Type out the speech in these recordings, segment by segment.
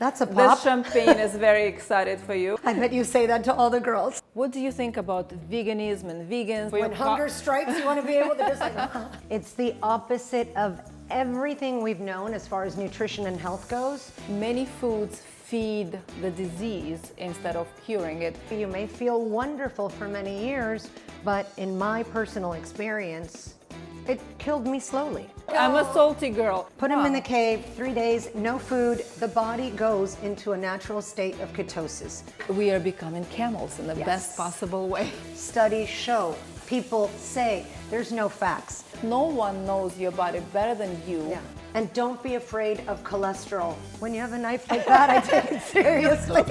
That's a The pop. champagne is very excited for you. I bet you say that to all the girls. What do you think about veganism and vegans? When hunger strikes, you want to be able to just like... It's the opposite of everything we've known as far as nutrition and health goes. Many foods feed the disease instead of curing it. You may feel wonderful for many years, but in my personal experience, it killed me slowly. I'm a salty girl. Put them in the cave, 3 days, no food. The body goes into a natural state of ketosis. We are becoming camels in the Yes. best possible way. Studies show, people say, there's no facts. No one knows your body better than you. Yeah. And don't be afraid of cholesterol. When you have a knife like that, I take it seriously.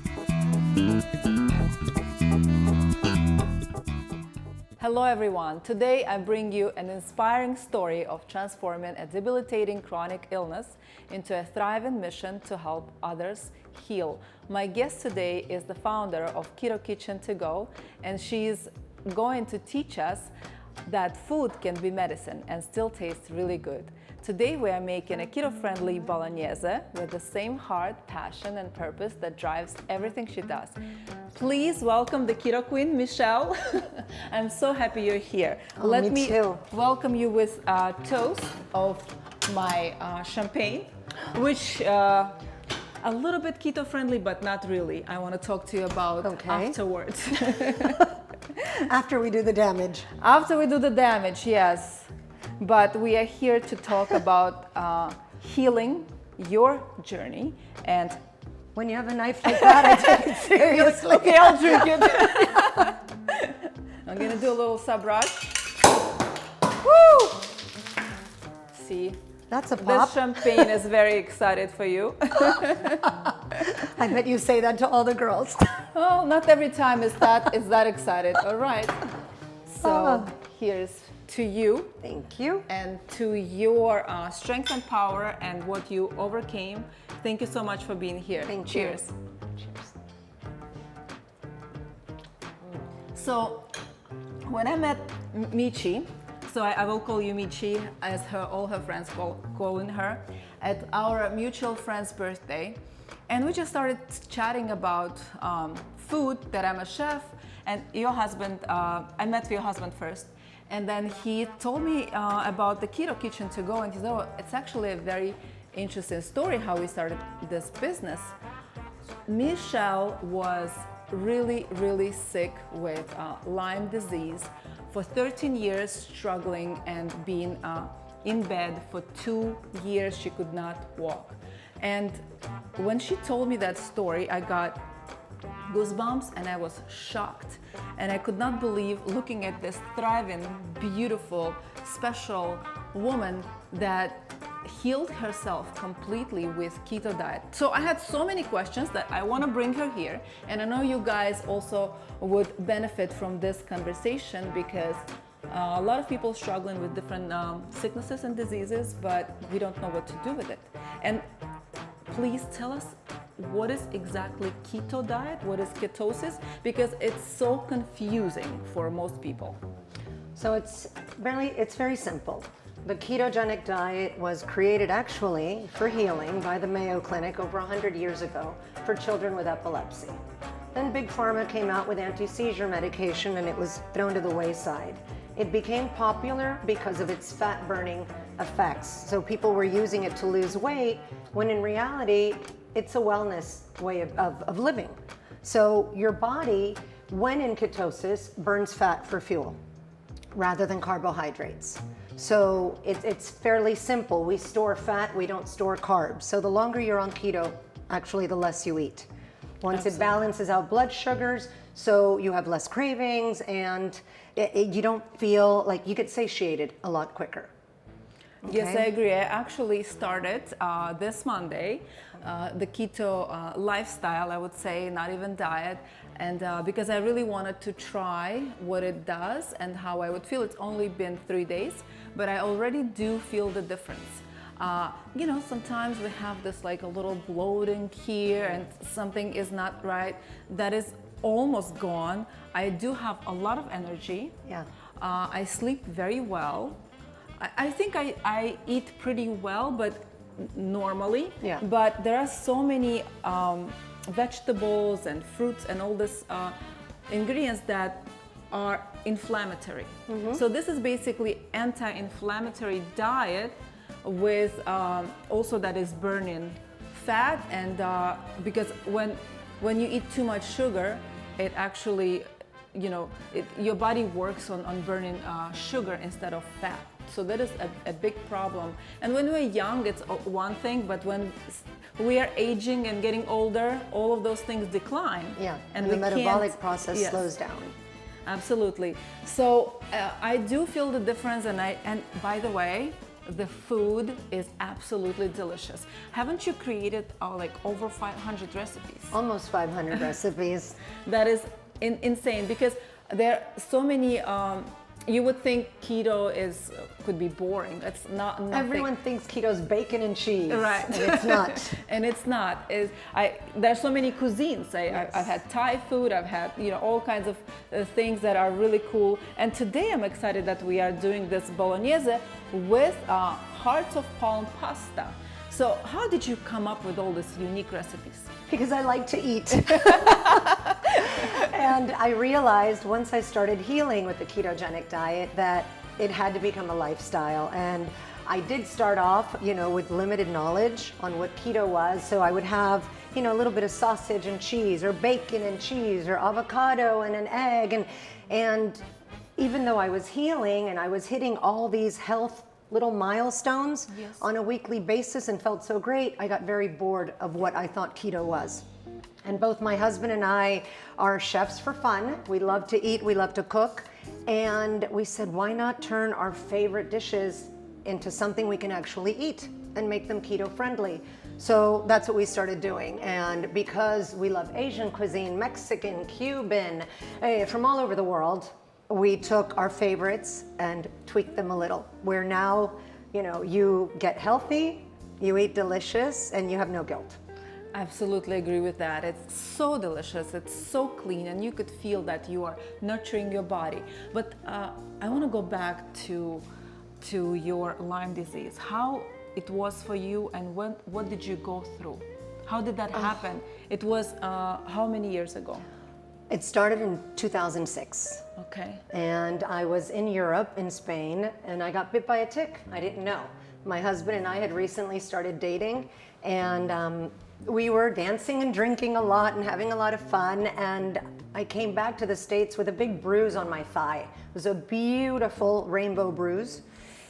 Hello everyone. Today I bring you an inspiring story of transforming a debilitating chronic illness into a thriving mission to help others heal. My guest today is the founder of Keto Kitchen to go, and she's going to teach us that food can be medicine and still taste really good. Today we are making a keto-friendly Bolognese with the same heart, passion and purpose that drives everything she does. Please welcome the Keto Queen, Michelle. I'm so happy you're here. Oh, Let me too. welcome you with a toast of my champagne, which a little bit keto-friendly, but not really. I want to talk to you about afterwards. After we do the damage. After we do the damage, yes. But we are here to talk about healing your journey. And when you have a knife like that, I take it seriously. Okay, I'll drink it. I'm gonna do a little sub-brush. Woo! See? That's a The pop. champagne is very excited for you. I bet you say that to all the girls. Oh, not every time is that excited. All right. So here's to you. Thank you. And to your strength and power and what you overcame. Thank you so much for being here. Cheers. Cheers. So when I met Michi, so I will call you Michi as all her friends calling her, at our mutual friend's birthday. And we just started chatting about food, that I'm a chef, and your husband, I met your husband first. And then he told me about the Keto Kitchen to go, and he said, oh, it's actually a very interesting story how we started this business. Michelle was really, really sick with Lyme disease for 13 years, struggling and being in bed for 2 years. She could not walk. And when she told me that story, I got goosebumps and I was shocked. And I could not believe looking at this thriving, beautiful, special woman that healed herself completely with keto diet. So I had so many questions that I want to bring her here, and I know you guys also would benefit from this conversation because a lot of people struggling with different sicknesses and diseases, but we don't know what to do with it. And please tell us, what is exactly keto diet? What is ketosis? Because it's so confusing for most people. So it's very simple. The ketogenic diet was created actually for healing by the Mayo Clinic over 100 years ago for children with epilepsy. Then Big Pharma came out with anti-seizure medication and it was thrown to the wayside. It became popular because of its fat-burning effects. So people were using it to lose weight, when in reality, it's a wellness way of living. So your body, when in ketosis, burns fat for fuel rather than carbohydrates. So it's fairly simple. We store fat, we don't store carbs. So the longer you're on keto, actually the less you eat. Once it balances out blood sugars, so you have less cravings and you don't feel like you get satiated a lot quicker. Okay? Yes, I agree. I actually started this Monday the keto lifestyle, I would say, not even diet, and because I really wanted to try what it does and how I would feel. It's only been 3 days, but I already do feel the difference. You know, sometimes we have this like a little bloating here and something is not right. That is almost gone. I do have a lot of energy. Yeah. I sleep very well. I think I eat pretty well, but normally. Yeah. But there are so many vegetables and fruits and all this ingredients that are inflammatory. So this is basically anti-inflammatory diet with also that is burning fat, and because when you eat too much sugar, it actually, your body works on burning sugar instead of fat. So that is a big problem. And when we're young, it's one thing, but when we are aging and getting older, all of those things decline. Yeah, and the we metabolic can't- process Yes. slows down. Absolutely. So I do feel the difference, and by the way, the food is absolutely delicious. Haven't you created like over 500 recipes? Almost 500 recipes. That is insane, because there are so many. You would think keto could be boring. It's not. Nothing. Everyone thinks keto's bacon and cheese. Right. And it's not. And it's not. There's so many cuisines. Yes. I've had Thai food. I've had all kinds of things that are really cool. And today I'm excited that we are doing this Bolognese with hearts of palm pasta. So how did you come up with all these unique recipes? Because I like to eat. And I realized once I started healing with the ketogenic diet that it had to become a lifestyle. And I did start off, with limited knowledge on what keto was. So I would have, a little bit of sausage and cheese, or bacon and cheese, or avocado and an egg. And even though I was healing and I was hitting all these health little milestones Yes. on a weekly basis and felt so great, I got very bored of what I thought keto was. And both my husband and I are chefs for fun. We love to eat, we love to cook. And we said, why not turn our favorite dishes into something we can actually eat and make them keto friendly? So that's what we started doing. And because we love Asian cuisine, Mexican, Cuban, from all over the world, we took our favorites and tweaked them a little. Where now, you get healthy, you eat delicious, and you have no guilt. Absolutely agree with that. It's so delicious, it's so clean, and you could feel that you are nurturing your body. But I want to go back to your Lyme disease. How it was for you, and what did you go through? How did that happen? It was how many years ago? It started in 2006. Okay. And I was in Europe, in Spain, and I got bit by a tick. I didn't know. My husband and I had recently started dating, and we were dancing and drinking a lot and having a lot of fun. And I came back to the States with a big bruise on my thigh. It was a beautiful rainbow bruise.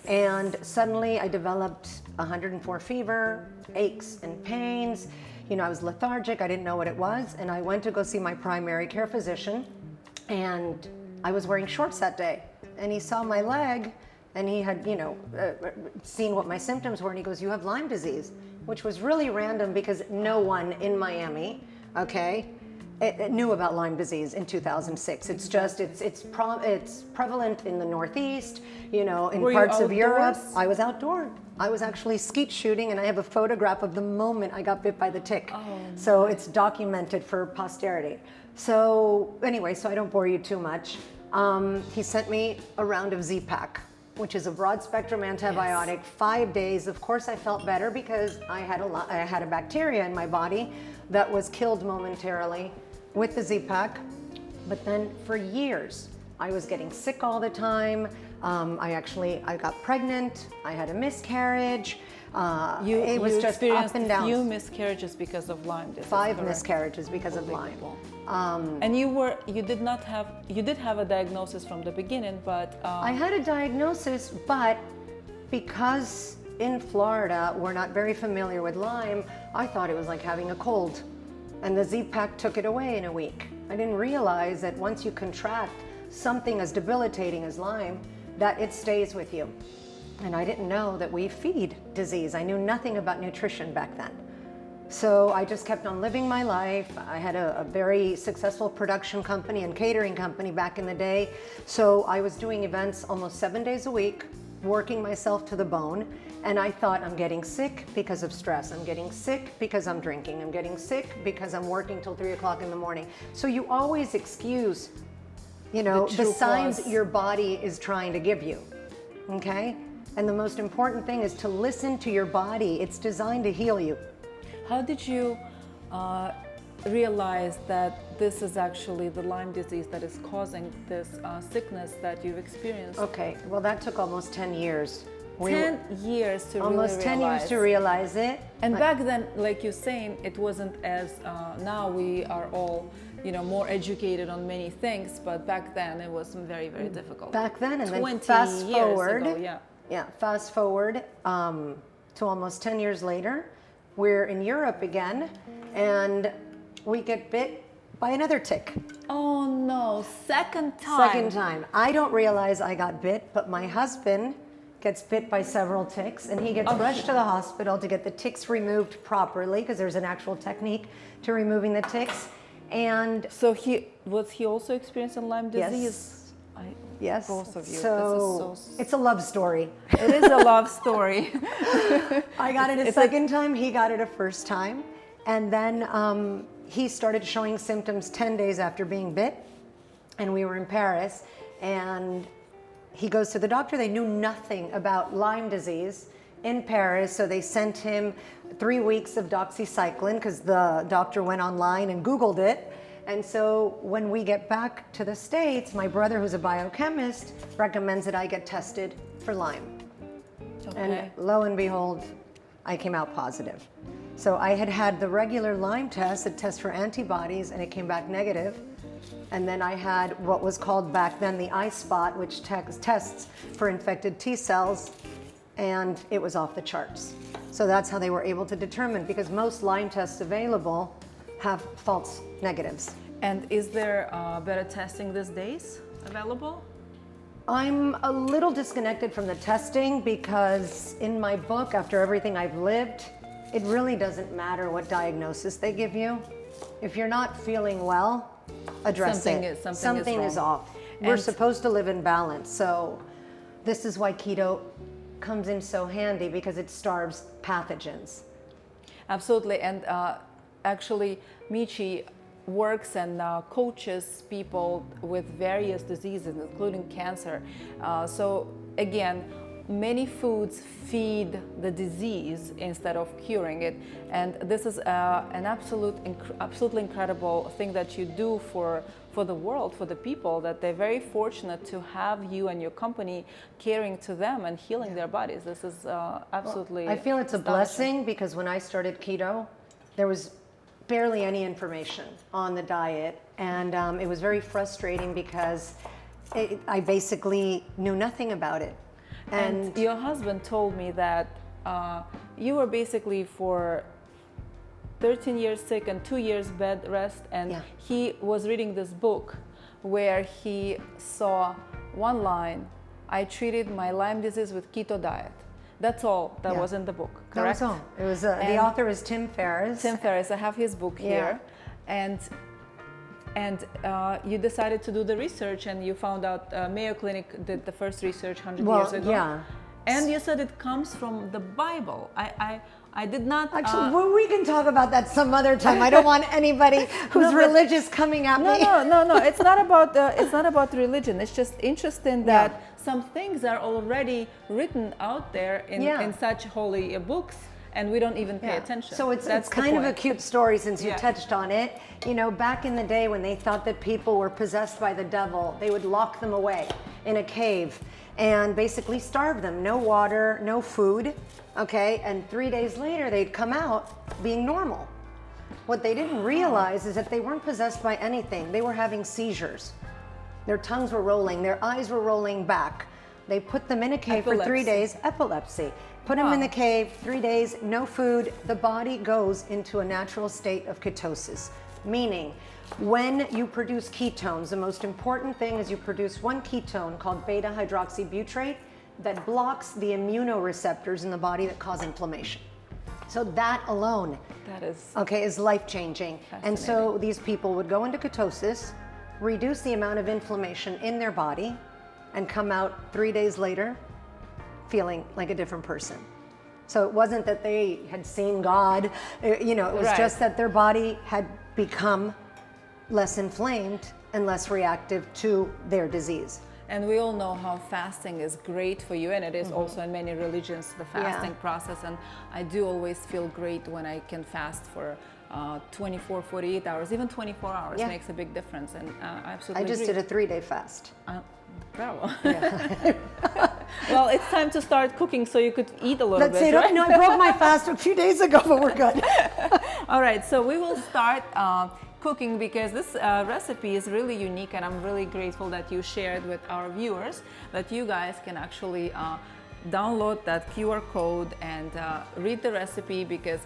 And suddenly I developed 104 fever, aches and pains. I was lethargic. I didn't know what it was. And I went to go see my primary care physician, and I was wearing shorts that day. And he saw my leg, and he had, seen what my symptoms were. And he goes, you have Lyme disease, which was really random because no one in Miami, it knew about Lyme disease in 2006. It's just, it's prevalent in the Northeast, in Were parts you of Europe. outdoors? I was outdoor. I was actually skeet shooting, and I have a photograph of the moment I got bit by the tick. So it's documented for posterity. So anyway, so I don't bore you too much. He sent me a round of Z-Pak, which is a broad spectrum antibiotic, 5 days. Of course I felt better because I had a bacteria in my body that was killed momentarily with the Z-Pak. But then for years, I was getting sick all the time. I got pregnant. I had a miscarriage. It was just up and down. Few miscarriages because of Lyme disease. 5 correct? miscarriages because of Lyme. And you did have a diagnosis from the beginning, but I had a diagnosis, but because in Florida we're not very familiar with Lyme, I thought it was like having a cold. And the Z-Pak took it away in a week. I didn't realize that once you contract something as debilitating as Lyme, that it stays with you. And I didn't know that we feed disease. I knew nothing about nutrition back then. So I just kept on living my life. I had a very successful production company and catering company back in the day. So I was doing events almost 7 days a week, working myself to the bone. And I thought, I'm getting sick because of stress. I'm getting sick because I'm drinking. I'm getting sick because I'm working till 3 o'clock in the morning. So you always excuse, the true signs cause. your body is trying to give you, okay? And the most important thing is to listen to your body. It's designed to heal you. How did you realize that this is actually the Lyme disease that is causing this sickness that you've experienced? Okay, well, that took almost 10 years. 10 years to almost really 10 realize. years to realize it. And back then, like you're saying, it wasn't as, now we are all, more educated on many things, but back then it was very, very difficult. Back then, and then 20 fast years forward. ago, Fast forward to almost 10 years later, we're in Europe again, and we get bit by another tick. Oh no, second time. Second time. I don't realize I got bit, but my husband gets bit by several ticks, and he gets rushed to the hospital to get the ticks removed properly, because there's an actual technique to removing the ticks. And so was he also experiencing Lyme disease? Yes. Yes. Both of you. So it's a love story. It is a love story. I got it a second time, he got it a first time. And then he started showing symptoms 10 days after being bit. And we were in Paris, and he goes to the doctor. They knew nothing about Lyme disease in Paris, so they sent him 3 weeks of doxycycline because the doctor went online and Googled it. And so when we get back to the States, my brother, who's a biochemist, recommends that I get tested for Lyme. Okay. And lo and behold, I came out positive. So I had the regular Lyme test, a test for antibodies, and it came back negative. And then I had what was called back then the eye spot, which tests for infected T cells, and it was off the charts. So that's how they were able to determine, because most Lyme tests available have false negatives. And is there better testing these days available? I'm a little disconnected from the testing, because in my book, After Everything I've Lived, it really doesn't matter what diagnosis they give you. If you're not feeling well, address it. Something is off. We're supposed to live in balance. So this is why keto comes in so handy, because it starves pathogens. Absolutely. And actually, Michi works and coaches people with various diseases, including cancer. So again, many foods feed the disease instead of curing it, and this is an absolutely incredible thing that you do for the world, for the people, that they're very fortunate to have you and your company caring to them and healing their bodies. This is absolutely I feel it's a blessing, because when I started keto, there was barely any information on the diet, and it was very frustrating because I basically knew nothing about it. And your husband told me that you were basically for 13 years sick and 2 years bed rest, and he was reading this book where he saw one line: I treated my Lyme disease with keto diet. That's all that was in the book, correct? That was all. It was, the author is Tim Ferriss. Tim Ferriss, I have his book here. And you decided to do the research, and you found out Mayo Clinic did the first research 100 years ago. Yeah. And you said it comes from the Bible. I did not... Actually, well, we can talk about that some other time. I don't want anybody who's religious coming at me. No. It's not about religion. It's just interesting that some things are already written out there in such holy books, and we don't even pay attention. So it's kind of a cute story, since you touched on it. You know, back in the day when they thought that people were possessed by the devil, they would lock them away in a cave and basically starve them. No water, no food, okay? And 3 days later, they'd come out being normal. What they didn't realize is that they weren't possessed by anything. They were having seizures. Their tongues were rolling, their eyes were rolling back. They put them in a cave for 3 days, epilepsy. Put them in the cave, 3 days, no food. The body goes into a natural state of ketosis, meaning when you produce ketones, the most important thing is you produce one ketone called beta-hydroxybutyrate that blocks the immunoreceptors in the body that cause inflammation. So that alone is life-changing. And so these people would go into ketosis, reduce the amount of inflammation in their body, and come out 3 days later feeling like a different person. So it wasn't that they had seen God, it was just that their body had become less inflamed and less reactive to their disease. And we all know how fasting is great for you, and it is also in many religions, the fasting process. And I do always feel great when I can fast for 24, 48 hours, even 24 hours makes a big difference. And I absolutely I just agree. did a 3-day fast. Bravo. Well, it's time to start cooking so you could eat a little Let's bit, say, right? no, I broke my fast a few days ago, but we're good. All right, so we will start cooking because this recipe is really unique, and I'm really grateful that you shared with our viewers that you guys can actually download that QR code and read the recipe, because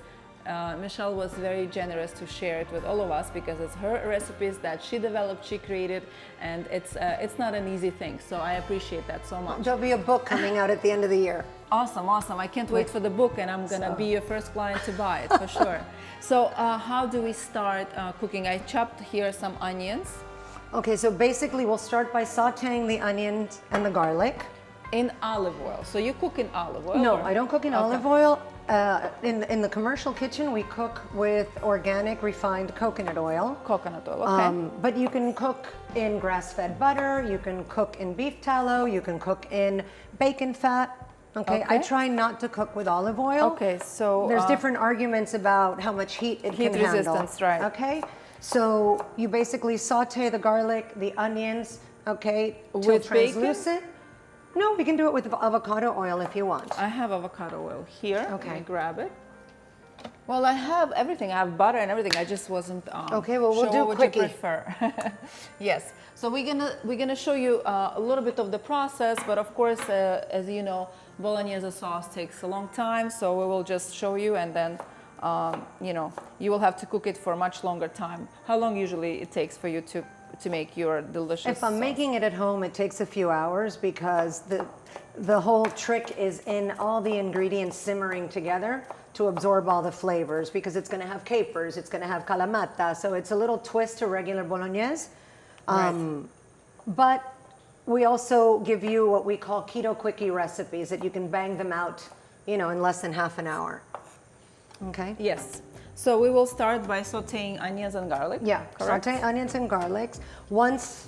Michelle was very generous to share it with all of us, because it's her recipes that she developed, she created, and it's not an easy thing. So I appreciate that so much. There'll be a book coming out at the end of the year. Awesome, awesome. I can't wait for the book, and I'm gonna be your first client to buy it for sure. So how do we start cooking? I chopped here some onions. Okay, so basically we'll start by sauteing the onions and the garlic. In olive oil. So you cook in olive oil? No, or? I don't cook in olive oil. In the commercial kitchen, we cook with organic refined coconut oil. Coconut oil, okay. But you can cook in grass-fed butter, you can cook in beef tallow, you can cook in bacon fat. Okay, I try not to cook with olive oil. Okay, so there's different arguments about how much heat it can handle. Heat resistance, right. Okay, so you basically saute the garlic, the onions, okay, till With translucent. No, we can do it with avocado oil if you want. I have avocado oil here. Okay. Let me grab it. Well, I have everything. I have butter and everything. I just wasn't okay, well, we'll sure do what quickie. you prefer. Yes. So we're gonna show you a little bit of the process, but of course, as you know, Bolognese sauce takes a long time. So we will just show you, and then you know, you will have to cook it for a much longer time. How long usually it takes for you to make your delicious If I'm sauce? making it at home, it takes a few hours, because the whole trick is in all the ingredients simmering together to absorb all the flavors, because it's going to have capers, it's going to have kalamata, so it's a little twist to regular Bolognese. But we also give you what we call keto quickie recipes that you can bang them out, you know, in less than half an hour. Okay? Yes. So we will start by sauteing onions and garlic. Yeah, correct? saute onions and garlics. Once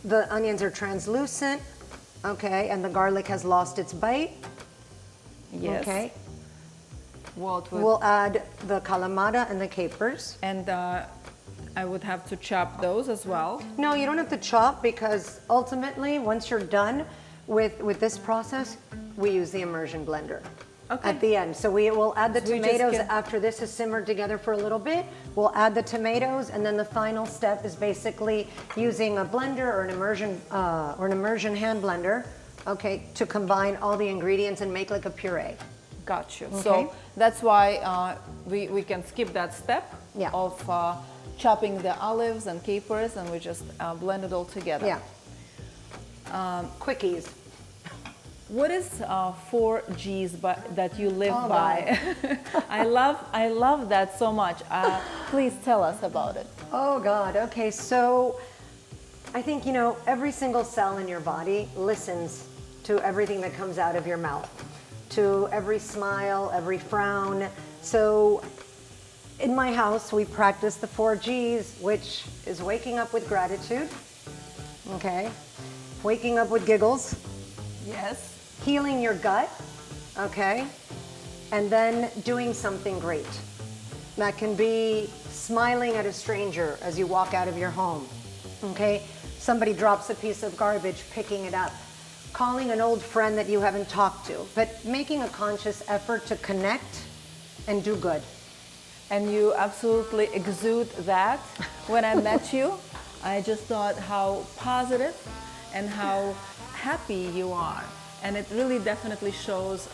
the onions are translucent, okay, and the garlic has lost its bite, Yes. okay, What would, we'll add the kalamata and the capers. and I would have to chop those as well. No, you don't have to chop, because ultimately, once you're done with this process, we use the immersion blender. Okay. At the end. So we will add the So we just tomatoes get- after this has simmered together for a little bit. We'll add the tomatoes, and then the final step is basically using a blender or an immersion hand blender, okay, to combine all the ingredients and make like a puree. Got you. Okay. So that's why we can skip that step Yeah. of chopping the olives and capers, and we just blend it all together. Yeah. Quickies. What is 4 G's that you live Oh, by? I love that so much. Please tell us about it. Oh God, okay, so I think, you know, every single cell in your body listens to everything that comes out of your mouth, to every smile, every frown. So in my house, we practice the 4 G's, which is waking up with gratitude, okay, waking up with giggles, Yes. healing your gut, okay, and then doing something great. That can be smiling at a stranger as you walk out of your home, okay? Somebody drops a piece of garbage, picking it up, calling an old friend that you haven't talked to, but making a conscious effort to connect and do good. And you absolutely exude that. When I met you, I just thought how positive and how happy you are. And it really definitely shows,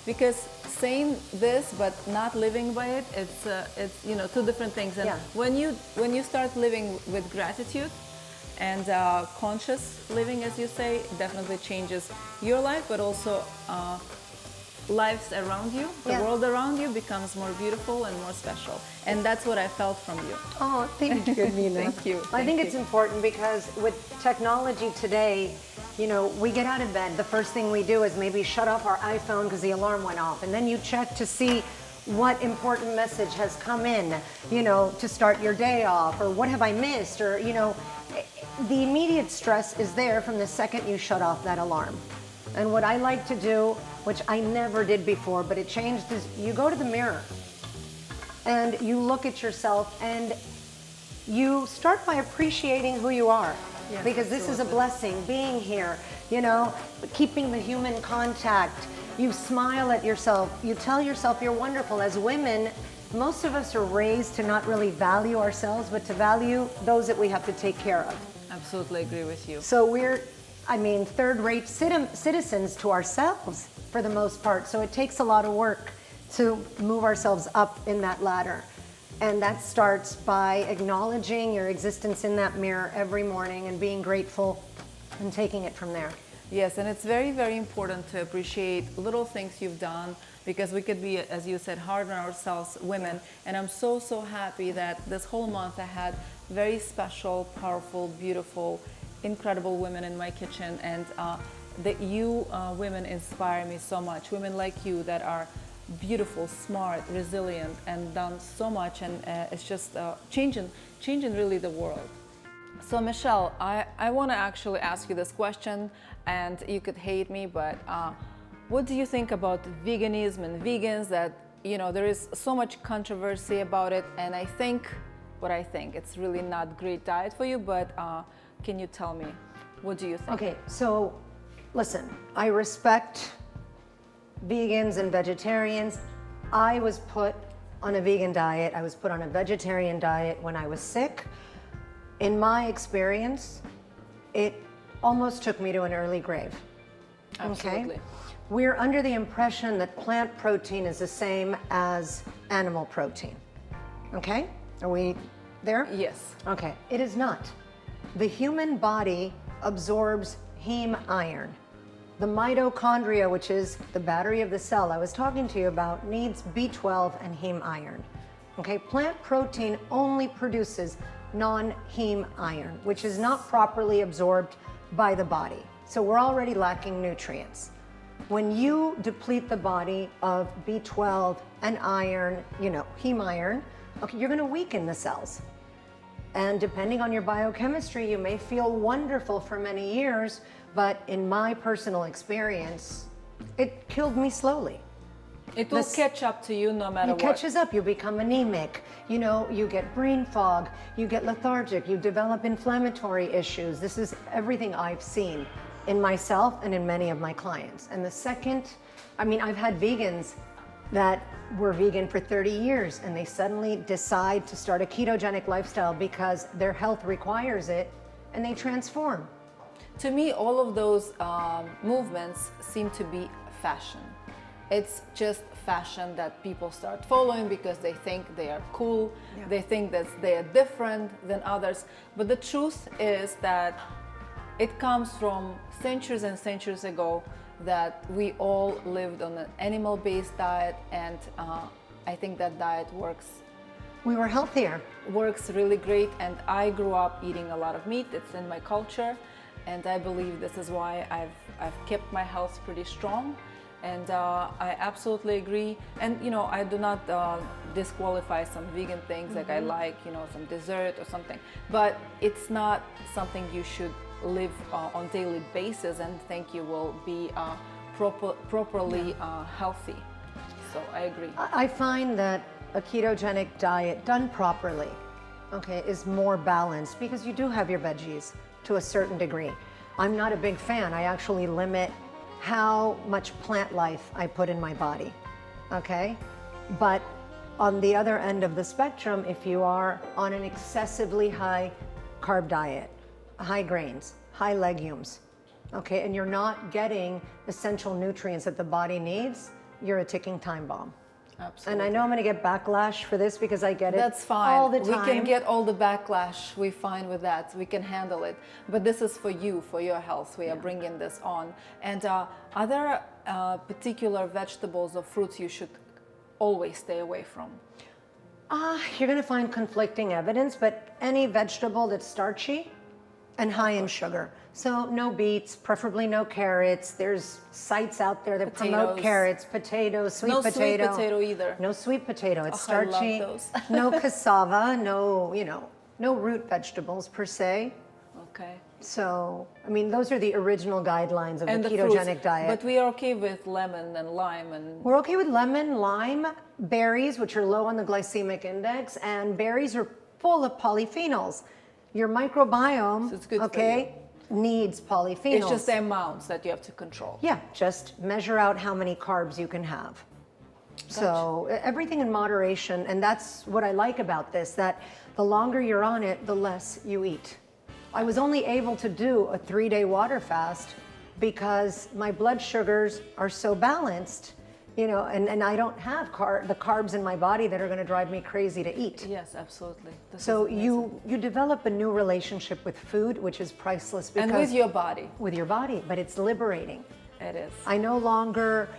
because saying this but not living by it, it's you know, 2 different things. And Yeah. when you start living with gratitude and conscious living, as you say, it definitely changes your life, but also lives around you, the Yeah. world around you becomes more beautiful and more special. And that's what I felt from you. Oh, thank you, Edvina. Thank you. I think it's important, because with technology today, you know, we get out of bed, the first thing we do is maybe shut off our iPhone because the alarm went off, and then you check to see what important message has come in, to start your day off, or what have I missed, or, the immediate stress is there from the second you shut off that alarm. And what I like to do, which I never did before, but it changed, is you go to the mirror and you look at yourself and you start by appreciating who you are. Yes, because this is a blessing, being here, keeping the human contact. You smile at yourself, you tell yourself you're wonderful. As women, most of us are raised to not really value ourselves, but to value those that we have to take care of. Absolutely agree with you. So we're, third-rate citizens to ourselves for the most part. So it takes a lot of work to move ourselves up in that ladder. And that starts by acknowledging your existence in that mirror every morning and being grateful and taking it from there. Yes, and it's very, very important to appreciate little things you've done, because we could be, as you said, hard on ourselves, women. And I'm so, so happy that this whole month I had very special, powerful, beautiful, incredible women in my kitchen. And that you women inspire me so much. Women like you that are beautiful, smart, resilient, and done so much. And it's just changing really the world. So Michelle, I want to actually ask you this question, and you could hate me, but what do you think about veganism and vegans? That, there is so much controversy about it, and I think it's really not great diet for you, but can you tell me, what do you think? Okay, so listen, I respect vegans and vegetarians. I was put on a vegan diet. I was put on a vegetarian diet when I was sick. In my experience, it almost took me to an early grave. Absolutely. Okay? We're under the impression that plant protein is the same as animal protein. Okay? Are we there? Yes. Okay, it is not. The human body absorbs heme iron. The mitochondria, which is the battery of the cell I was talking to you about, needs B12 and heme iron. Okay, plant protein only produces non-heme iron, which is not properly absorbed by the body. So we're already lacking nutrients. When you deplete the body of B12 and iron, heme iron, okay, you're going to weaken the cells. And depending on your biochemistry, you may feel wonderful for many years, but in my personal experience, it killed me slowly. It will catch up to you no matter what. It catches up, you become anemic, you get brain fog, you get lethargic, you develop inflammatory issues. This is everything I've seen in myself and in many of my clients. And the second, I've had vegans that were vegan for 30 years and they suddenly decide to start a ketogenic lifestyle because their health requires it, and they transform. To me, all of those movements seem to be fashion. It's just fashion that people start following because they think they are cool, they think that they are different than others. But the truth is that it comes from centuries and centuries ago, that we all lived on an animal-based diet, and I think that diet works. We were healthier. Works really great, and I grew up eating a lot of meat. It's in my culture, and I believe this is why I've kept my health pretty strong. And I absolutely agree. And I do not disqualify some vegan things, like I like some dessert or something, but it's not something you should live on daily basis and think you will be properly healthy. So I agree. I find that a ketogenic diet done properly, okay, is more balanced because you do have your veggies to a certain degree. I'm not a big fan. I actually limit how much plant life I put in my body, okay? But on the other end of the spectrum, if you are on an excessively high carb diet, high grains, high legumes, okay, and you're not getting essential nutrients that the body needs, you're a ticking time bomb. Absolutely. And I know I'm going to get backlash for this because I get it That's fine. all the time. We can get all the backlash. We're fine with that. We can handle it. But this is for you, for your health. We are bringing this on. And are there particular vegetables or fruits you should always stay away from? You're going to find conflicting evidence, but any vegetable that's starchy and high in sugar. So no beets, preferably no carrots. There's sites out there that promote Potatoes. carrots, potatoes, sweet No potato. sweet potato either. No sweet potato. It's Oh, I love starchy. those. No cassava. No, no root vegetables per se. Okay. So, I mean, those are the original guidelines of And the the ketogenic fruits. diet. But we are okay with lemon and lime and We're okay with lemon, lime, berries, which are low on the glycemic index, and berries are full of polyphenols. Your microbiome, So it's good for okay, needs polyphenols. it's just the amounts that you have to control. Yeah, just measure out how many carbs you can have. So everything in moderation, and that's what I like about this, that the longer you're on it, the less you eat. I was only able to do a 3-day water fast because my blood sugars are so balanced, and I don't have the carbs in my body that are going to drive me crazy to eat. Yes, absolutely. This So is you develop a new relationship with food, which is priceless. Because and with your body. with your body, but it's liberating. It is. I no longer,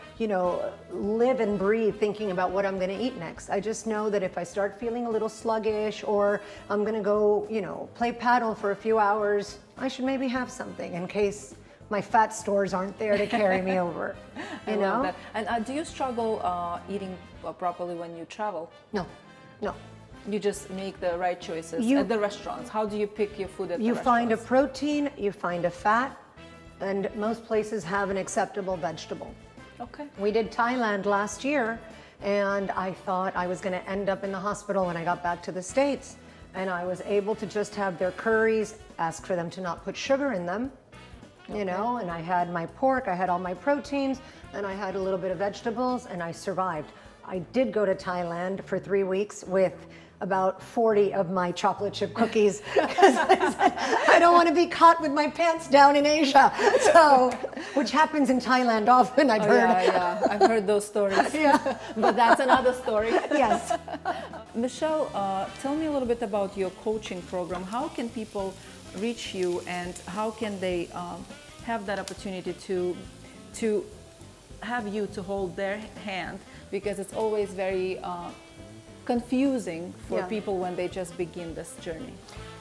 live and breathe thinking about what I'm going to eat next. I just know that if I start feeling a little sluggish, or I'm going to go, play paddle for a few hours, I should maybe have something in case my fat stores aren't there to carry me over. I love that. And do you struggle eating properly when you travel? No. You just make the right choices at the restaurants. How do you pick your food at the You restaurants? find a protein, you find a fat, and most places have an acceptable vegetable. Okay. We did Thailand last year, and I thought I was going to end up in the hospital when I got back to the States. And I was able to just have their curries, ask for them to not put sugar in them, and I had my pork, I had all my proteins, and I had a little bit of vegetables, and I survived. I did go to Thailand for 3 weeks with about 40 of my chocolate chip cookies because I said, I don't want to be caught with my pants down in Asia. So, which happens in Thailand often, I've heard. Yeah, I've heard those stories. Yeah. But that's another story. Yes. Michelle, tell me a little bit about your coaching program. How can people reach you, and how can they have that opportunity to have you to hold their hand? Because it's always very confusing for people when they just begin this journey.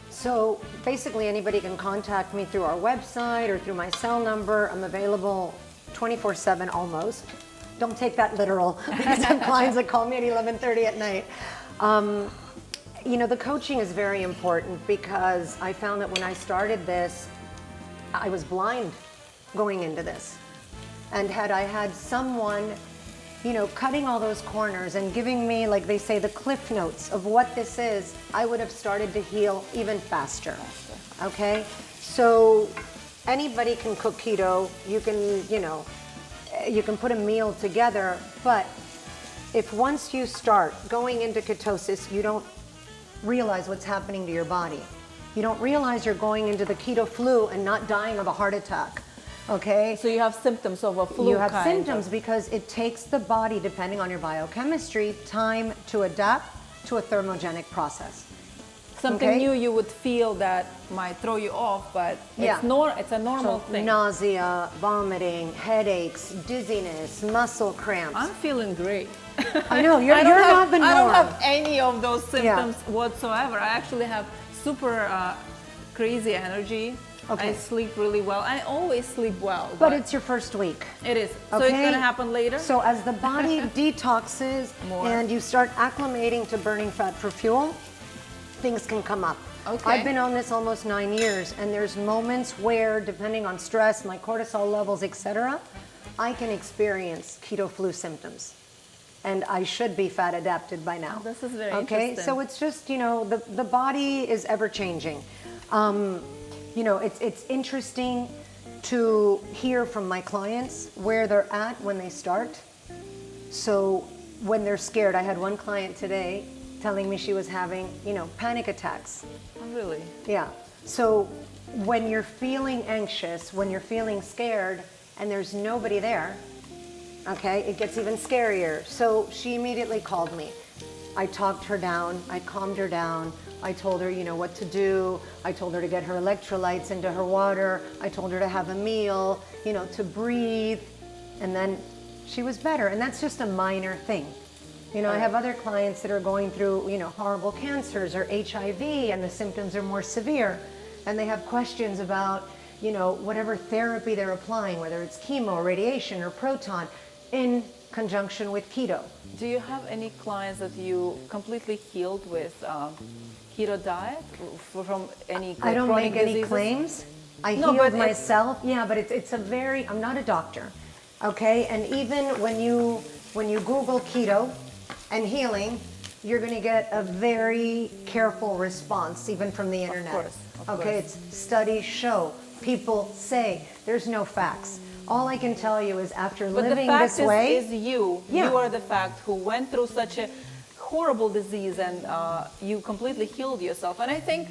So basically anybody can contact me through our website or through my cell number. I'm available 24/7 almost. Don't take that literal because I have clients that call me at 11:30 at night. The coaching is very important because I found that when I started this, I was blind going into this. And had I had someone cutting all those corners and giving me, like they say, the cliff notes of what this is, I would have started to heal even faster. Okay? So anybody can cook keto. You can, you can put a meal together, but if once you start going into ketosis, you don't realize what's happening to your body. You don't realize you're going into the keto flu and not dying of a heart attack. Okay? So you have symptoms of a flu. You have symptoms because it takes the body, depending on your biochemistry, time to adapt to a thermogenic process. Something new you would feel that might throw you off, but it's a normal thing. Nausea, vomiting, headaches, dizziness, muscle cramps. I'm feeling great. I know, you're not the norm. I don't have any of those symptoms whatsoever. I actually have super crazy energy. Okay. I sleep really well. I always sleep well. But it's your first week. It is. So Okay? it's going to happen later? So as the body detoxes and you start acclimating to burning fat for fuel, things can come up. Okay. I've been on this almost 9 years, and there's moments where, depending on stress, my cortisol levels, etc., I can experience keto flu symptoms. And I should be fat adapted by now. This is very okay? interesting. So it's just, the body is ever changing. It's interesting to hear from my clients where they're at when they start. So when they're scared, I had one client today telling me she was having, panic attacks. Oh, really? Yeah. So when you're feeling anxious, when you're feeling scared, and there's nobody there, okay, it gets even scarier. So she immediately called me. I talked her down, I calmed her down. I told her, what to do. I told her to get her electrolytes into her water. I told her to have a meal, to breathe. And then she was better. And that's just a minor thing. I have other clients that are going through, horrible cancers or HIV, and the symptoms are more severe. And they have questions about, whatever therapy they're applying, whether it's chemo, radiation, or proton, in conjunction with keto. Do you have any clients that you completely healed with keto diet from any I don't chronic make any diseases? claims. I No, healed but myself. Yeah, but I'm not a doctor. Okay, and even when you Google keto and healing, you're going to get a very careful response, even from the internet. Of Okay, course. it's studies show, people say, there's no facts. All I can tell you is after But living the fact this way, is you. Yeah. You are the fact who went through such a horrible disease, and you completely healed yourself. And I think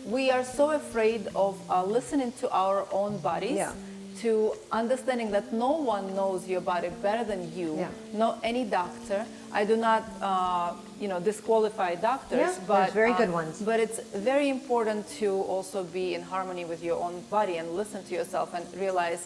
we are so afraid of listening to our own bodies, Yeah. to understanding that no one knows your body better than you, Yeah. no any doctor. I do not, disqualify doctors, Yeah, but there's very good ones. But it's very important to also be in harmony with your own body and listen to yourself and realize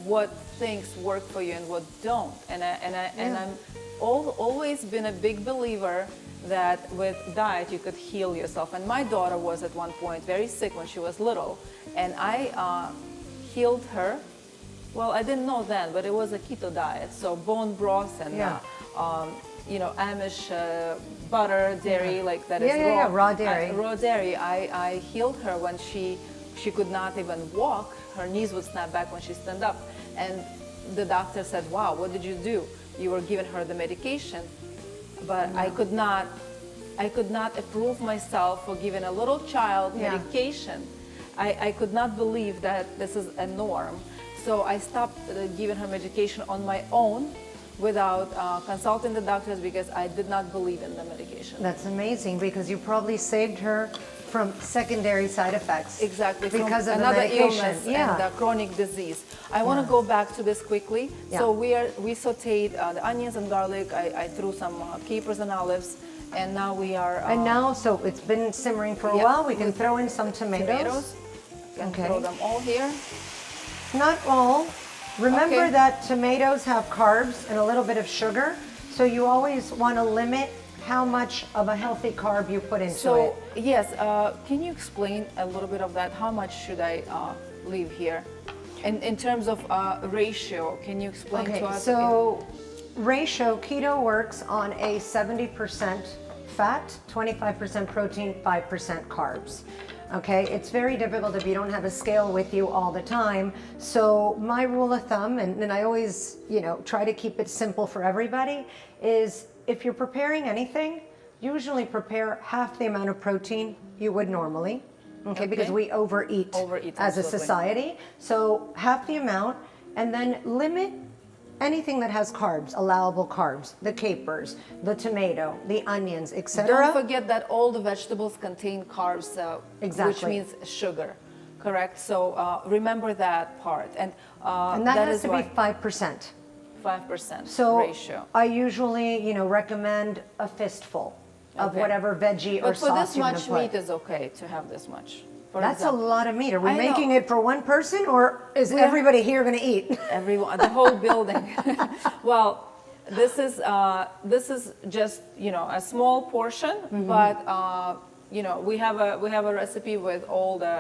what things work for you and what don't. And I'm always been a big believer that with diet you could heal yourself. And my daughter was at one point very sick when she was little, and I healed her. Well, I didn't know then, but it was a keto diet, so bone broth and Yeah. Amish butter, dairy, like that is Yeah, raw dairy. raw dairy. I healed her when she could not even walk. Her knees would snap back when she stand up, and the doctor said, "Wow, what did you do? You were giving her the medication." But I could not approve myself for giving a little child Yeah. medication. I could not believe that this is a norm. So I stopped giving her medication on my own without consulting the doctors, because I did not believe in the medication. that's amazing, because you probably saved her from secondary side effects. Exactly, from Because of the another medication. illness Yeah. and chronic disease. I want to go back to this quickly. Yeah. So we sauteed the onions and garlic. I threw some capers and olives, and now we are. And now, so it's been simmering for a Yeah, while. We can throw in some tomatoes. And Okay. throw them all here. Not all. Remember Okay. that tomatoes have carbs and a little bit of sugar, so you always want to limit how much of a healthy carb you put into So it. yes, can you explain a little bit of that? How much should I leave here? And in terms of ratio, can you explain Okay, to us? so ratio, keto works on a 70% fat, 25% protein, 5% carbs. Okay, it's very difficult if you don't have a scale with you all the time. So my rule of thumb, and I always, try to keep it simple for everybody, is if you're preparing anything, usually prepare half the amount of protein you would normally. Okay, because we overeat, Overeat, as a absolutely. society. So half the amount, and then limit anything that has carbs, allowable carbs, the capers, the tomato, the onions, etc. Don't forget that all the vegetables contain carbs, which Exactly. means sugar, correct? So remember that part. And that has is to why be 5%. 5% So ratio. I usually, recommend a fistful of Okay. whatever veggie or But for sauce this you're gonna much put. meat is okay to have this much. For That's a example. lot of meat. Are we I know. making it for one person, or is everybody here going to eat? Everyone, the whole building. Well, this is just a small portion, but we have a recipe with all the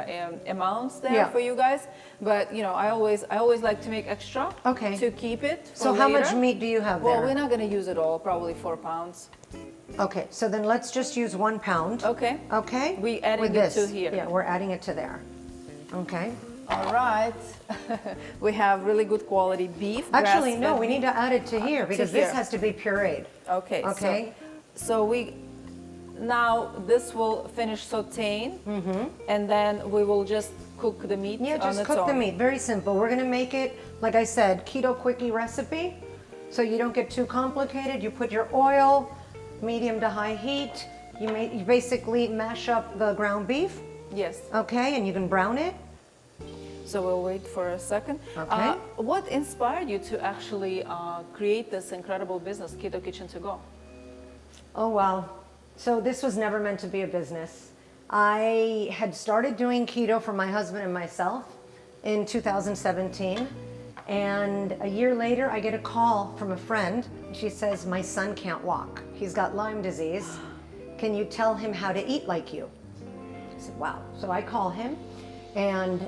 amounts there Yeah. for you guys. But I always like to make extra. Okay. To keep it. For So how much later. meat do you have Well, there? we're not going to use it all. Probably 4 pounds. Okay, so then let's just use 1 pound. Okay. Okay? We adding With it this. to here. Yeah, we're adding it to there. Okay. All right. We have really good quality beef. Actually, no, grass-fed we need to add it to here because this here. has to be pureed. Okay. Okay. So now this will finish sauteing, and then we will just cook the meat Yeah, on just its cook the own. meat. Very simple. We're gonna make it, like I said, keto quickie recipe. So you don't get too complicated. You put your oil, medium to high heat. You basically mash up the ground beef, Yes. okay, and you can brown it. So we'll wait for a second. Okay. What inspired you to actually create this incredible business, Keto Kitchen to Go? Oh, wow. So this was never meant to be a business. I had started doing keto for my husband and myself in 2017. And a year later, I get a call from a friend. She says, my son can't walk. He's got Lyme disease. Can you tell him how to eat like you? I said, wow. So I call him, and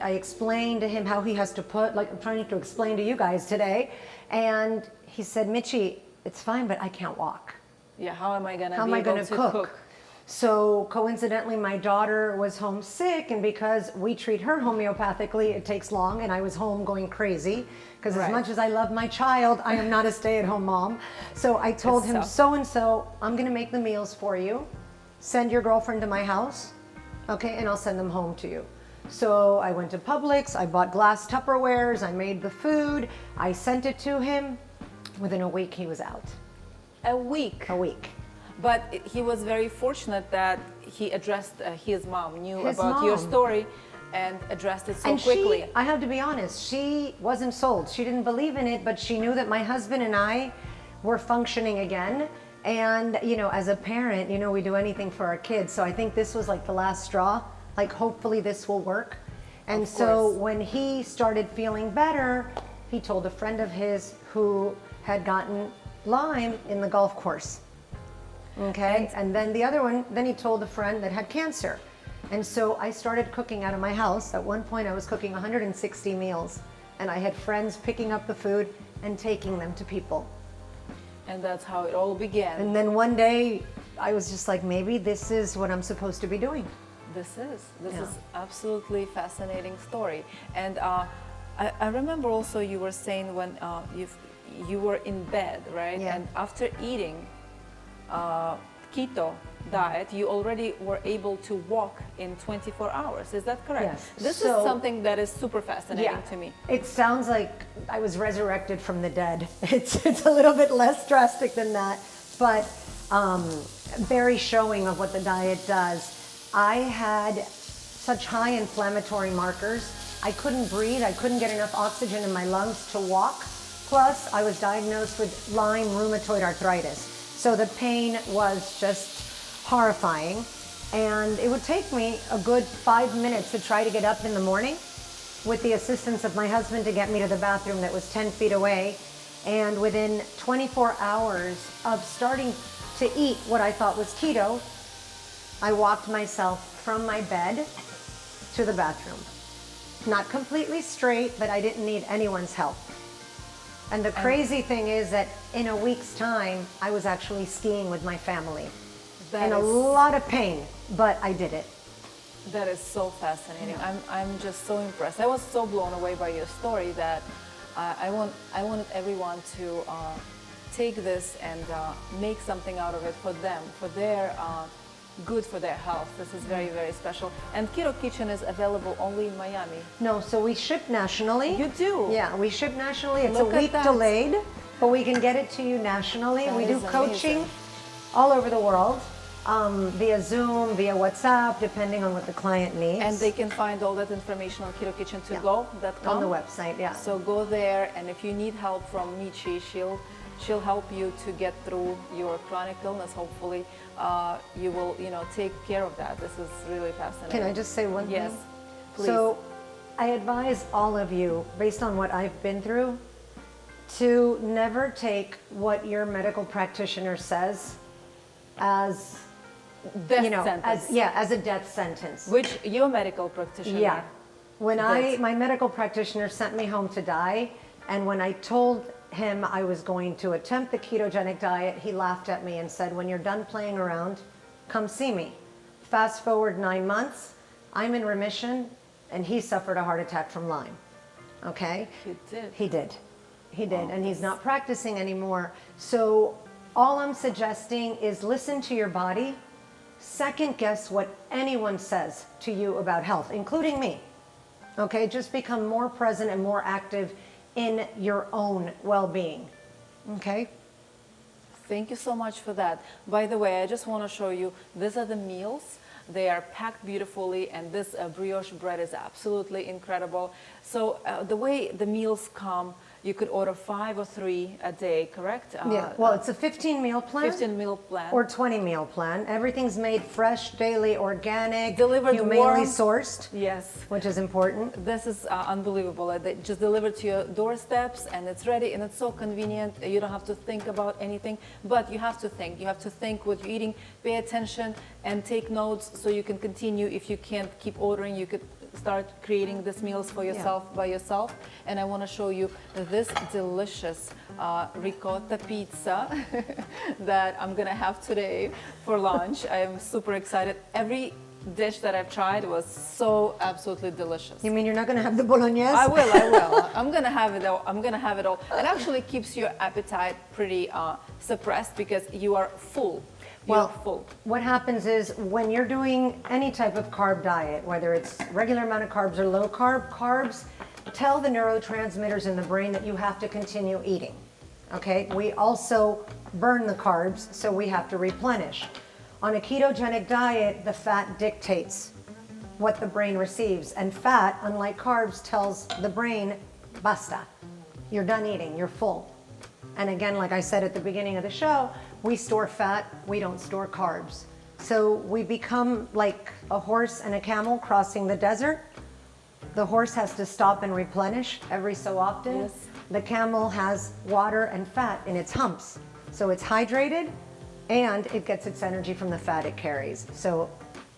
I explained to him how he has to put, like I'm trying to explain to you guys today. And he said, Michi, it's fine, but I can't walk. Yeah, how am I gonna How be am I able going to to cook? So coincidentally, my daughter was homesick, and because we treat her homeopathically, it takes long, and I was home going crazy because Right. as much as I love my child, I am not a stay-at-home mom. So I told It's him, tough. so-and-so, I'm going to make the meals for you. Send your girlfriend to my house, okay, and I'll send them home to you. So I went to Publix, I bought glass Tupperwares, I made the food, I sent it to him. Within a week, he was out. A week. A week. But he was very fortunate that he addressed his mom, knew His about your mom. story, and addressed it so And quickly. she, I have to be honest, she wasn't sold. She didn't believe in it, but she knew that my husband and I were functioning again. And, you know, as a parent, you know, we do anything for our kids. So I think this was like the last straw. Like, hopefully this will work. And Of so course. when he started feeling better, he told a friend of his who had gotten Lyme in the golf course. Okay, and then the other one, then he told a friend that had cancer. And so I started cooking out of my house. At one point I was cooking 160 meals, and I had friends picking up the food and taking them to people. And that's how it all began. And then one day I was just like, maybe this is what I'm supposed to be doing. This Yeah. is absolutely fascinating story. And I remember also you were saying when you were in bed, right? Yeah. And after eating keto diet, you already were able to walk in 24 hours. Is that correct? Yes. This So- is something that is super fascinating to me. It sounds like I was resurrected from the dead. It's a little bit less drastic than that, but very showing of what the diet does. I had such high inflammatory markers. I couldn't breathe. I couldn't get enough oxygen in my lungs to walk. Plus, I was diagnosed with Lyme rheumatoid arthritis. So the pain was just horrifying. And it would take me a good 5 minutes to try to get up in the morning with the assistance of my husband to get me to the bathroom that was 10 feet away. And within 24 hours of starting to eat what I thought was keto, I walked myself from my bed to the bathroom. Not completely straight, but I didn't need anyone's help. And the crazy thing is that in a week's time, I was actually skiing with my family. That In a is- lot of pain, but I did it. That is so fascinating. I'm just so impressed. I was so blown away by your story that I wanted everyone to take this and make something out of it for them, for their good for their health. This is very, very special. And Keto Kitchen is available only in Miami. No, so we ship nationally. You do? Yeah, we ship nationally. It's Look a at week that. delayed, but we can get it to you nationally. That We do is coaching amazing. all over the world, via Zoom, via WhatsApp, depending on what the client needs. And they can find all that information on ketokitchen2go.com. on the website, yeah. So go there, and if you need help from Michi, she'll help you to get through your chronic illness. Hopefully, you will, take care of that. This is really fascinating. Can I just say one Yes, thing? please. So I advise all of you, based on what I've been through, to never take what your medical practitioner says as, Death you know, sentence. as a death sentence. Which your medical practitioner. Yeah. When did. my medical practitioner sent me home to die, and when I told him I was going to attempt the ketogenic diet, he laughed at me and said, when you're done playing around, come see me. Fast forward 9 months, I'm in remission, and he suffered a heart attack from Lyme. Okay? He did. He did. He did, and he's not practicing anymore. So all I'm suggesting is listen to your body, second guess what anyone says to you about health, including me. Okay, just become more present and more active in your own well-being. Okay? Thank you so much for that. By the way, I just want to show you, these are the meals. They are packed beautifully, and this brioche bread is absolutely incredible. So the way the meals come, you could order 5 or 3 a day, correct? Yeah, well, it's a 15-meal plan. 15-meal plan. Or 20-meal plan. Everything's made fresh, daily, organic, Delivered humanely warm. sourced, Yes. which is important. This is unbelievable. They just deliver to your doorsteps, and it's ready, and it's so convenient. You don't have to think about anything, but you have to think. You have to think what you're eating, pay attention, and take notes so you can continue. If you can't keep ordering, you could start creating these meals for yourself by yourself. And I want to show you this delicious ricotta pizza that I'm gonna have today for lunch. I am super excited. Every dish that I've tried was so absolutely delicious. You mean you're not going to have the Bolognese? I will. I'm gonna have it all. I'm gonna have it all. It actually keeps your appetite pretty suppressed because you are full. Well, full. what happens is when you're doing any type of carb diet, whether it's regular amount of carbs or low carb, carbs tell the neurotransmitters in the brain that you have to continue eating. Okay? We also burn the carbs, so we have to replenish. On a ketogenic diet, the fat dictates what the brain receives, and fat, unlike carbs, tells the brain, basta, you're done eating, you're full. And again, like I said at the beginning of the show, we store fat, we don't store carbs. So we become like a horse and a camel crossing the desert. The horse has to stop and replenish every so often. Yes. The camel has water and fat in its humps. So it's hydrated and it gets its energy from the fat it carries. So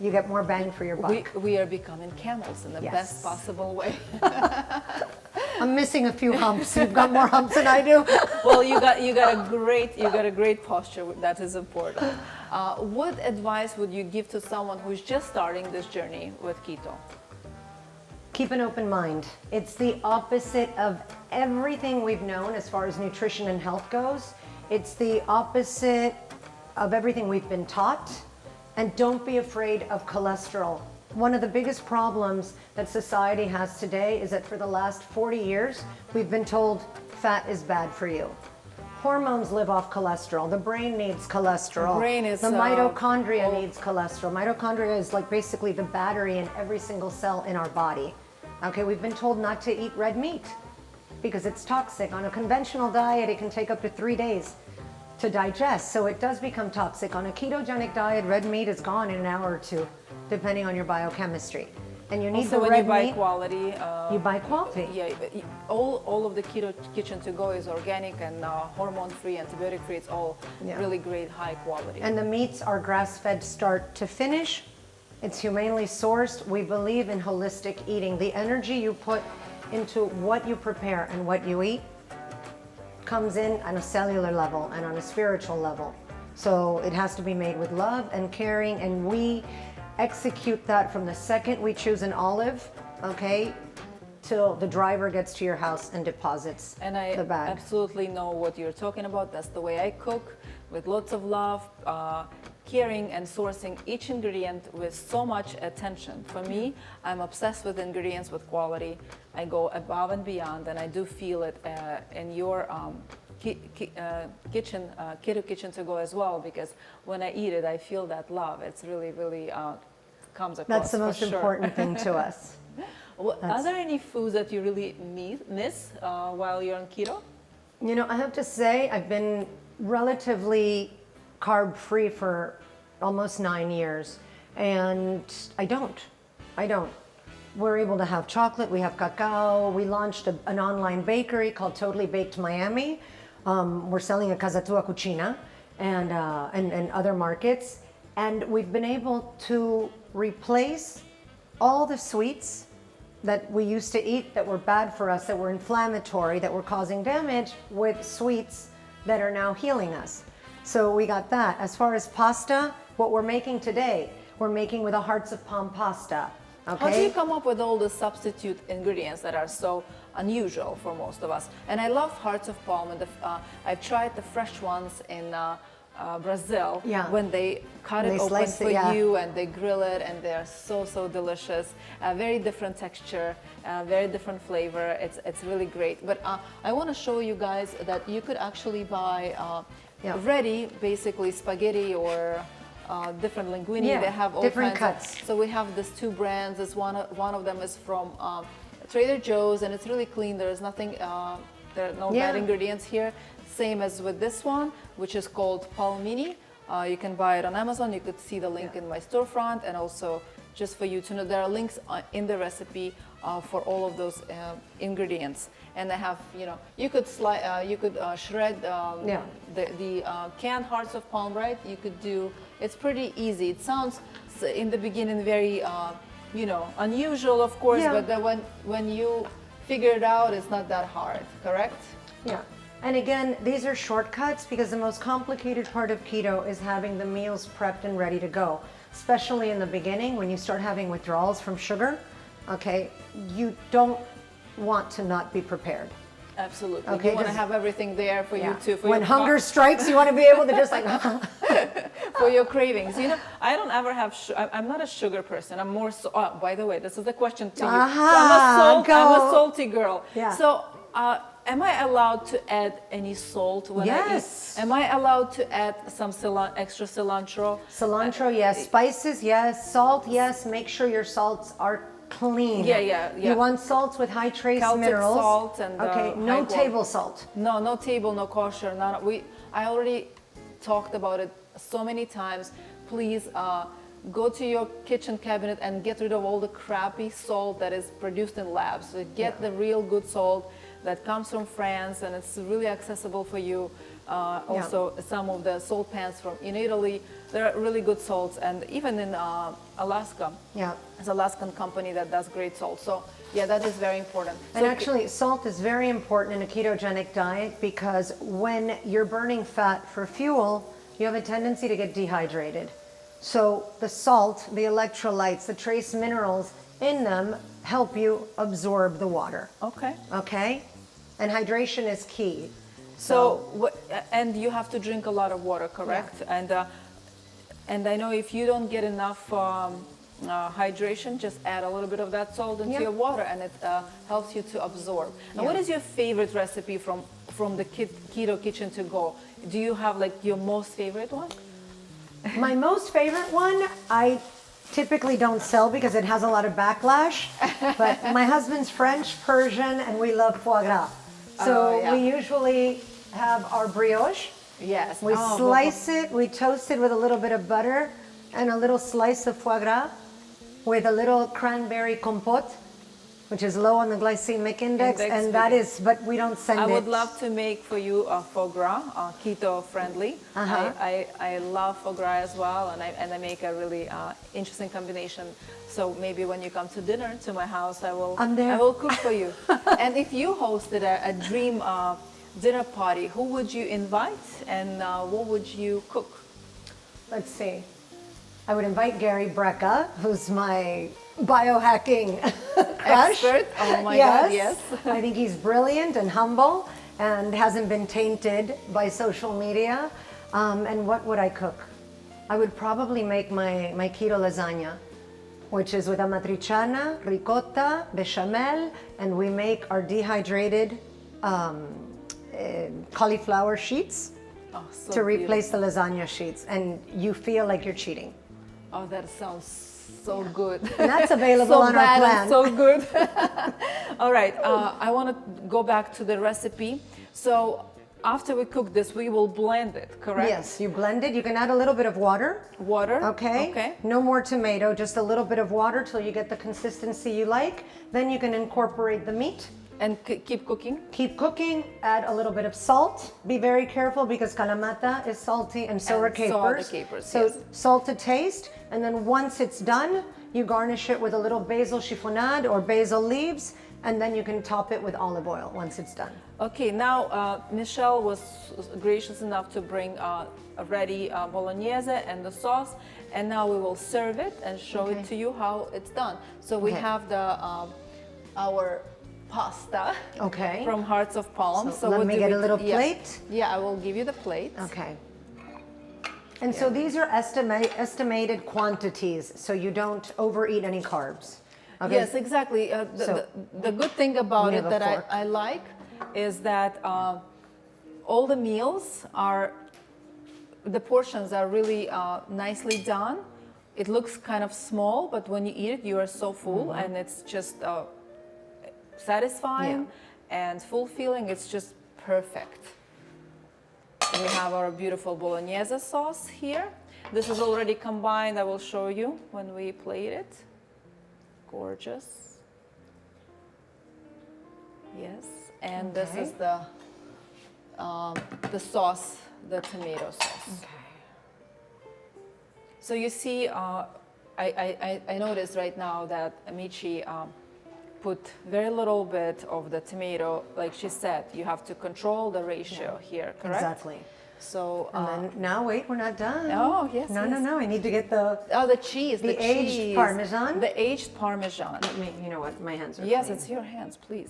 you get more bang for your buck. We are becoming camels in the best possible way. I'm missing a few humps. You've got more humps than I do. Well, you got a great posture. That is important. What advice would you give to someone who's just starting this journey with keto? Keep an open mind. It's the opposite of everything we've known as far as nutrition and health goes. It's the opposite of everything we've been taught. And don't be afraid of cholesterol. One of the biggest problems that society has today is that for the last 40 years, we've been told fat is bad for you. Hormones live off cholesterol. The brain needs cholesterol. The mitochondria needs cholesterol. Mitochondria is like basically the battery in every single cell in our body. Okay, we've been told not to eat red meat because it's toxic. On a conventional diet, it can take up to 3 days to digest, so it does become toxic. On a ketogenic diet, red meat is gone in an hour or two, depending on your biochemistry. And you need Also, the when red you buy meat. quality, You buy quality. Yeah, but all of the Keto Kitchen to go is organic and hormone-free, antibiotic-free. It's all really great, high quality. And the meats are grass-fed start to finish. It's humanely sourced. We believe in holistic eating. The energy you put into what you prepare and what you eat comes in on a cellular level and on a spiritual level. So it has to be made with love and caring, and we execute that from the second we choose an olive, okay, till the driver gets to your house and deposits the bag. And I absolutely know what you're talking about. That's the way I cook, with lots of love, caring and sourcing each ingredient with so much attention. For me, I'm obsessed with ingredients, with quality. I go above and beyond, and I do feel it in your kitchen, Keto Kitchen to go as well, because when I eat it, I feel that love. It's really, really comes across. That's the most important thing to us. Well, are there any foods that you really miss while you're on keto? You know, I have to say I've been relatively carb-free for almost 9 years, and I don't. We're able to have chocolate, we have cacao, we launched an online bakery called Totally Baked Miami. We're selling at Casa Tua Cucina and other markets, and we've been able to replace all the sweets that we used to eat that were bad for us, that were inflammatory, that were causing damage, with sweets that are now healing us. So we got that. As far as pasta, what we're making today, we're making with a hearts of palm pasta. Okay? How do you come up with all the substitute ingredients that are so unusual for most of us? And I love hearts of palm, and I've tried the fresh ones in Brazil when they cut it open for you and they grill it, and they are so delicious. Very different texture, very different flavor. It's really great. But I want to show you guys that you could actually buy ready, basically spaghetti or different linguine. They have all different cuts. So we have these two brands. One of them is from Trader Joe's, and it's really clean. There is nothing. There are no bad ingredients here. Same as with this one, which is called Palmini. You can buy it on Amazon. You could see the link in my storefront, and also just for you to know, there are links in the recipe for all of those ingredients. And they have, you could shred the canned hearts of palm, right? You could do. It's pretty easy. It sounds in the beginning very unusual, of course, Yeah. but then when you figure it out, it's not that hard, correct? Yeah. And again, these are shortcuts because the most complicated part of keto is having the meals prepped and ready to go, especially in the beginning when you start having withdrawals from sugar. Okay, you don't want to not be prepared. Absolutely. Okay, You want to just- have everything there for you too. For When your hunger strikes, you want to be able to just like, for your cravings. I don't ever have. I'm not a sugar person. I'm more. By the way, this is the question to you. So I'm a salty girl. Yeah. So am I allowed to add any salt when I Yes. eat? Am I allowed to add some extra cilantro? cilantro, yes. Spices, yes. Salt, yes. Make sure your salts are clean. Yeah. You want salts with high trace Celtic minerals. salt and okay, high no quality. table salt. No table, no kosher. I already talked about it so many times. Please go to your kitchen cabinet and get rid of all the crappy salt that is produced in labs. So get the real good salt that comes from France, and it's really accessible for you. Also, some of the salt pans from in Italy, they're really good salts, and even in Alaska. Yeah. It's an Alaskan company that does great salt. So yeah, that is very important. And actually, salt is very important in a ketogenic diet because when you're burning fat for fuel, you have a tendency to get dehydrated. So the salt, the electrolytes, the trace minerals in them help you absorb the water. Okay. Okay? And hydration is key. And you have to drink a lot of water, correct? Yeah. And I know if you don't get enough hydration, just add a little bit of that salt into your water, and it helps you to absorb. And what is your favorite recipe from the Keto Kitchen to go? Do you have like your most favorite one? My most favorite one, I typically don't sell because it has a lot of backlash, but my husband's French, Persian, and we love foie gras. So we usually have our brioche. Yes. We slice it, we toast it with a little bit of butter and a little slice of foie gras with a little cranberry compote, which is low on the glycemic index, and that is, but we don't send it. I would love to make for you a foie gras, keto friendly. I love foie gras as well, and I make a really interesting combination. So maybe when you come to dinner to my house, I will cook for you. And if you hosted a dream dinner party, who would you invite, and what would you cook? Let's see. I would invite Gary Brecka, who's my biohacking crush. Expert? Oh my God, yes. I think he's brilliant and humble and hasn't been tainted by social media. And what would I cook? I would probably make my keto lasagna, which is with amatriciana, ricotta, bechamel, and we make our dehydrated cauliflower sheets to replace the lasagna sheets, and you feel like you're cheating. Oh, that sounds so good. And that's available on our plan. So good. All right, I want to go back to the recipe. So after we cook this, we will blend it, correct? Yes, you blend it. You can add a little bit of water. Water. Okay. Okay. No more tomato, just a little bit of water till you get the consistency you like. Then you can incorporate the meat. And keep cooking? Keep cooking, add a little bit of salt. Be very careful because kalamata is salty and so are capers. So are the capers, So yes. salt to taste, and then once it's done, you garnish it with a little basil chiffonade or basil leaves, and then you can top it with olive oil once it's done. Okay, now Michelle was gracious enough to bring a ready Bolognese and the sauce, and now we will serve it and show it to you how it's done. So we have the our pasta from Hearts of Palm. So let me get a little plate. Yeah, I will give you the plate. Okay. And so these are estimated quantities, so you don't overeat any carbs. Okay. Yes, exactly. The good thing about it that I like is that all the meals are, the portions are really nicely done. It looks kind of small, but when you eat it, you are so full, and it's just satisfying and fulfilling. It's just perfect. We have our beautiful Bolognese sauce here. This is already combined. I will show you when we plate it. Gorgeous. Yes, and this is the sauce, the tomato sauce. Okay. So you see, I noticed right now that Michi put very little bit of the tomato. Like she said, you have to control the ratio here, correct? Exactly. So, And then, now wait, we're not done. Oh, yes, No, yes. no, no, I need to get the cheese, the aged cheese. Parmesan? The aged Parmesan. You know what, my hands are Yes, clean. it's your hands, please.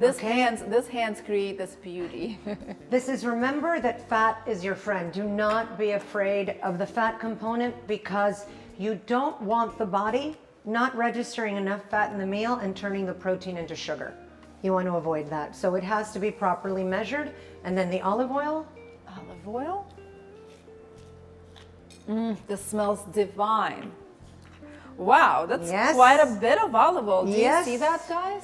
Okay. This hands create this beauty. This is, remember that fat is your friend. Do not be afraid of the fat component, because you don't want the body not registering enough fat in the meal and turning the protein into sugar. You want to avoid that. So it has to be properly measured. And then the olive oil. Olive oil? This smells divine. Wow, that's Yes. quite a bit of olive oil. Do Yes. you see that, guys?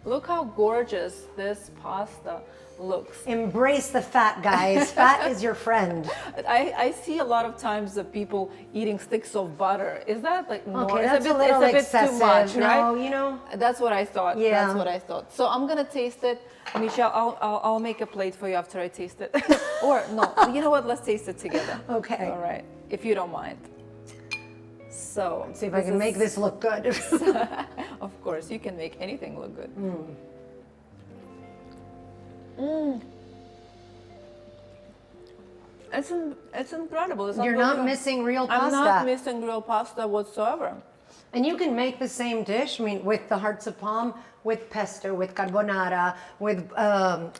Look how gorgeous this pasta looks. Embrace the fat, guys. Fat is your friend. I see a lot of times the people eating sticks of butter. Is that like more? Okay, It's that's a little it's a bit excessive. too much, right? No, you know. That's what I thought. Yeah. That's what I thought. So I'm gonna taste it. Michelle, I'll make a plate for you after I taste it. Or no, you know what? Let's taste it together. Okay. All right, if you don't mind. So See if I can make this look good. Of course, you can make anything look good. It's incredible. It's You're not unbelievable. missing real pasta. I'm not missing real pasta whatsoever. And you can make the same dish, I mean, with the hearts of palm, with pesto, with carbonara, with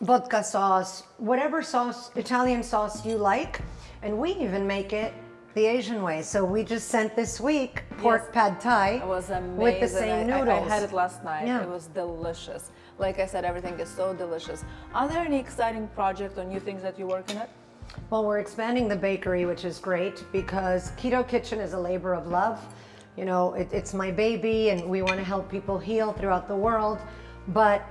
vodka sauce, whatever sauce, Italian sauce you like. And we even make it the Asian way. So we just sent this week pork Yes. pad thai It was amazing. with the same noodles. I had it last night. Yeah. It was delicious. Like I said, everything is so delicious. Are there any exciting projects or new things that you're working at? Well, we're expanding the bakery, which is great, because Keto Kitchen is a labor of love. You know, it's my baby, and we want to help people heal throughout the world, but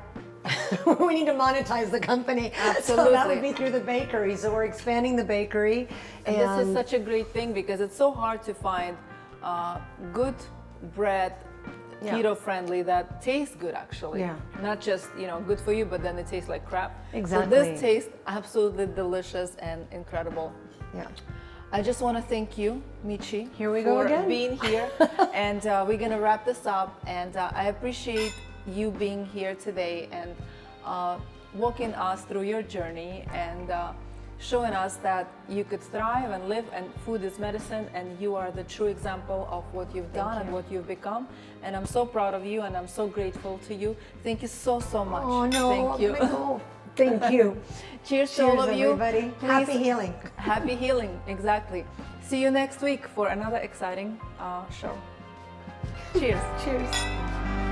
we need to monetize the company. Absolutely. So that would be through the bakery. So we're expanding the bakery. And this is such a great thing, because it's so hard to find good bread, Yeah. keto friendly, that tastes good actually. Yeah. Not just, good for you, but then it tastes like crap. Exactly. So this tastes absolutely delicious and incredible. Yeah. I just want to thank you, Michi, Here we go for again. being here. And we're going to wrap this up. And I appreciate you being here today and walking us through your journey and showing us that you could thrive and live, and food is medicine, and you are the true example of what you've done and what you've become. And I'm so proud of you, and I'm so grateful to you. Thank you so, so much. Oh, no. Thank you. Thank you. Cheers to all of you. Everybody. Please- Happy healing. Happy healing, exactly. See you next week for another exciting show. Cheers. Cheers.